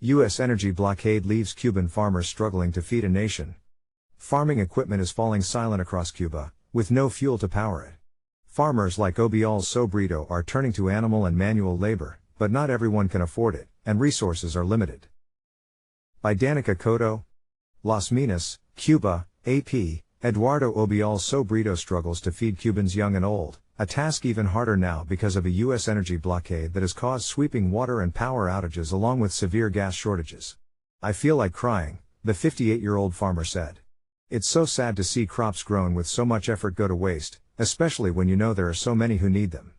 U.S. energy blockade leaves Cuban farmers struggling to feed a nation. Farming equipment is falling silent across Cuba, with no fuel to power it. Farmers like Obial's Sobrito are turning to animal and manual labor, but not everyone can afford it, and resources are limited. By Danica Cotto. Las Minas, Cuba, AP. Eduardo Obial's Sobrito struggles to feed Cubans young and old, a task even harder now because of a U.S. energy blockade that has caused sweeping water and power outages along with severe gas shortages. "I feel like crying," the 58-year-old farmer said. "It's so sad to see crops grown with so much effort go to waste, especially when you know there are so many who need them."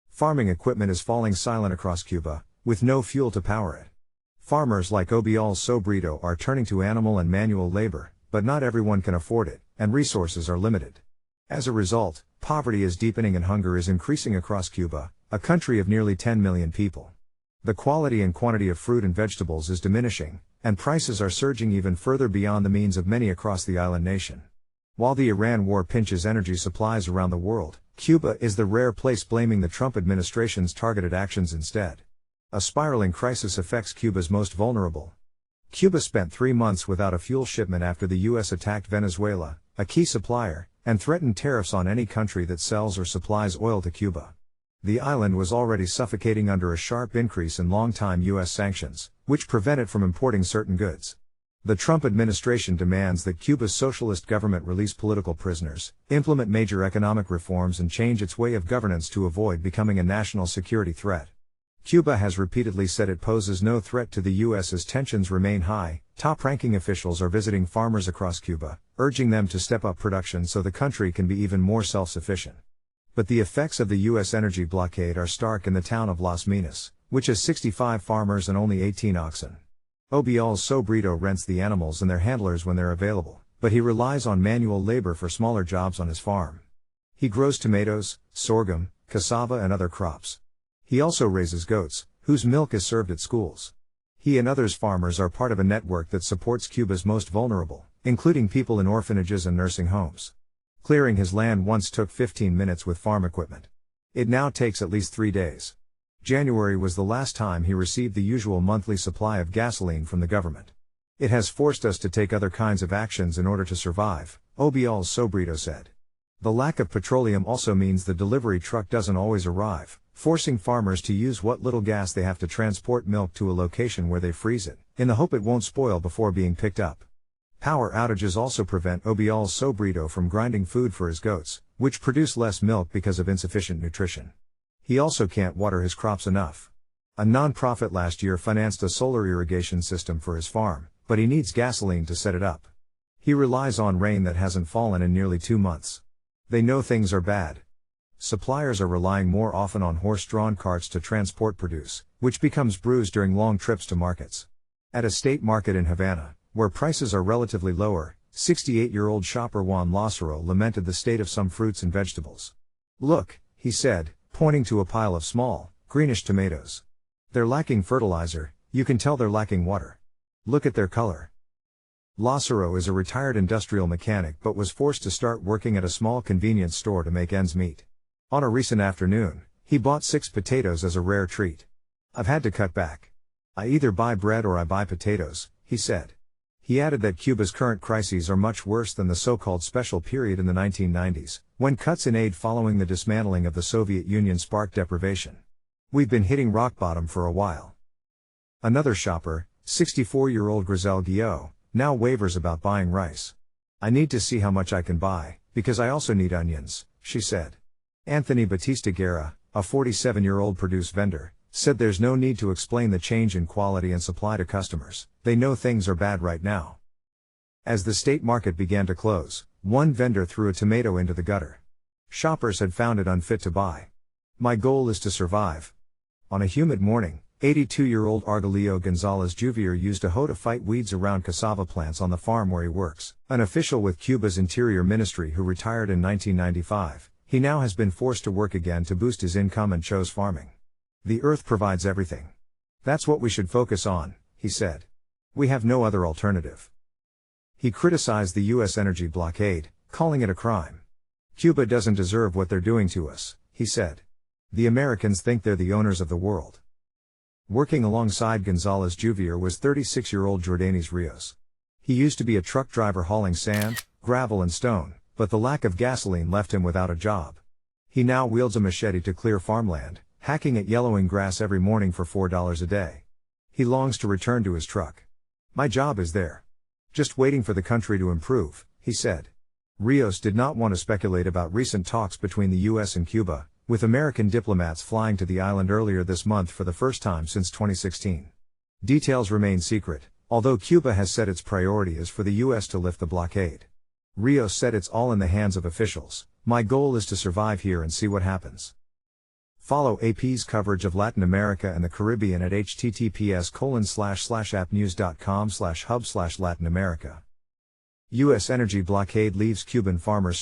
Farming equipment is falling silent across Cuba, with no fuel to power it. Farmers like Obial's Sobrito are turning to animal and manual labor, but not everyone can afford it, and resources are limited. As a result, poverty is deepening and hunger is increasing across Cuba, a country of nearly 10 million people. The quality and quantity of fruit and vegetables is diminishing, and prices are surging even further beyond the means of many across the island nation. While the Iran war pinches energy supplies around the world, Cuba is the rare place blaming the Trump administration's targeted actions instead. A spiraling crisis affects Cuba's most vulnerable. Cuba spent 3 months without a fuel shipment after the U.S. attacked Venezuela, a key supplier, and threatened tariffs on any country that sells or supplies oil to Cuba. The island was already suffocating under a sharp increase in long-time U.S. sanctions, which prevent it from importing certain goods. The Trump administration demands that Cuba's socialist government release political prisoners, implement major economic reforms and change its way of governance to avoid becoming a national security threat. Cuba has repeatedly said it poses no threat to the U.S. as tensions remain high. Top-ranking officials are visiting farmers across Cuba, urging them to step up production so the country can be even more self-sufficient. But the effects of the U.S. energy blockade are stark in the town of Las Minas, which has 65 farmers and only 18 oxen. Obial's Sobrito rents the animals and their handlers when they're available, but he relies on manual labor for smaller jobs on his farm. He grows tomatoes, sorghum, cassava and other crops. He also raises goats, whose milk is served at schools. He and others farmers are part of a network that supports Cuba's most vulnerable, including people in orphanages and nursing homes. Clearing his land once took 15 minutes with farm equipment. It now takes at least 3 days. January was the last time he received the usual monthly supply of gasoline from the government. "It has forced us to take other kinds of actions in order to survive," Obial's Sobrito said. The lack of petroleum also means the delivery truck doesn't always arrive, forcing farmers to use what little gas they have to transport milk to a location where they freeze it, in the hope it won't spoil before being picked up. Power outages also prevent Obial's Sobrito from grinding food for his goats, which produce less milk because of insufficient nutrition. He also can't water his crops enough. A non-profit last year financed a solar irrigation system for his farm, but he needs gasoline to set it up. He relies on rain that hasn't fallen in nearly 2 months. They know things are bad. Suppliers are relying more often on horse-drawn carts to transport produce, which becomes bruised during long trips to markets. At a state market in Havana, where prices are relatively lower, 68-year-old shopper Juan Lázaro lamented the state of some fruits and vegetables. "Look," he said, pointing to a pile of small, greenish tomatoes. "They're lacking fertilizer, you can tell they're lacking water. Look at their color." Lázaro is a retired industrial mechanic but was forced to start working at a small convenience store to make ends meet. On a recent afternoon, he bought 6 potatoes as a rare treat. "I've had to cut back. I either buy bread or I buy potatoes," he said. He added that Cuba's current crises are much worse than the so-called special period in the 1990s, when cuts in aid following the dismantling of the Soviet Union sparked deprivation. "We've been hitting rock bottom for a while." Another shopper, 64-year-old Grizel Guillot, now wavers about buying rice. "I need to see how much I can buy, because I also need onions," she said. Anthony Batista Guerra, a 47-year-old produce vendor, said there's no need to explain the change in quality and supply to customers, they know things are bad right now. As the state market began to close, one vendor threw a tomato into the gutter. Shoppers had found it unfit to buy. "My goal is to survive." On a humid morning, 82-year-old Argelio Gonzalez Juvier used a hoe to fight weeds around cassava plants on the farm where he works, an official with Cuba's Interior Ministry who retired in 1995. He now has been forced to work again to boost his income and chose farming. "The earth provides everything. That's what we should focus on," he said. "We have no other alternative." He criticized the U.S. energy blockade, calling it a crime. "Cuba doesn't deserve what they're doing to us," he said. "The Americans think they're the owners of the world." Working alongside González Juvier was 36-year-old Jordanis Rios. He used to be a truck driver hauling sand, gravel and stone, but the lack of gasoline left him without a job. He now wields a machete to clear farmland, hacking at yellowing grass every morning for $4 a day. He longs to return to his truck. "My job is there. Just waiting for the country to improve," he said. Rios did not want to speculate about recent talks between the US and Cuba, with American diplomats flying to the island earlier this month for the first time since 2016. Details remain secret, although Cuba has said its priority is for the US to lift the blockade. Rios said, "It's all in the hands of officials. My goal is to survive here and see what happens." Follow AP's coverage of Latin America and the Caribbean at https://appnews.com/hub/Latin America. U.S. energy blockade leaves Cuban farmers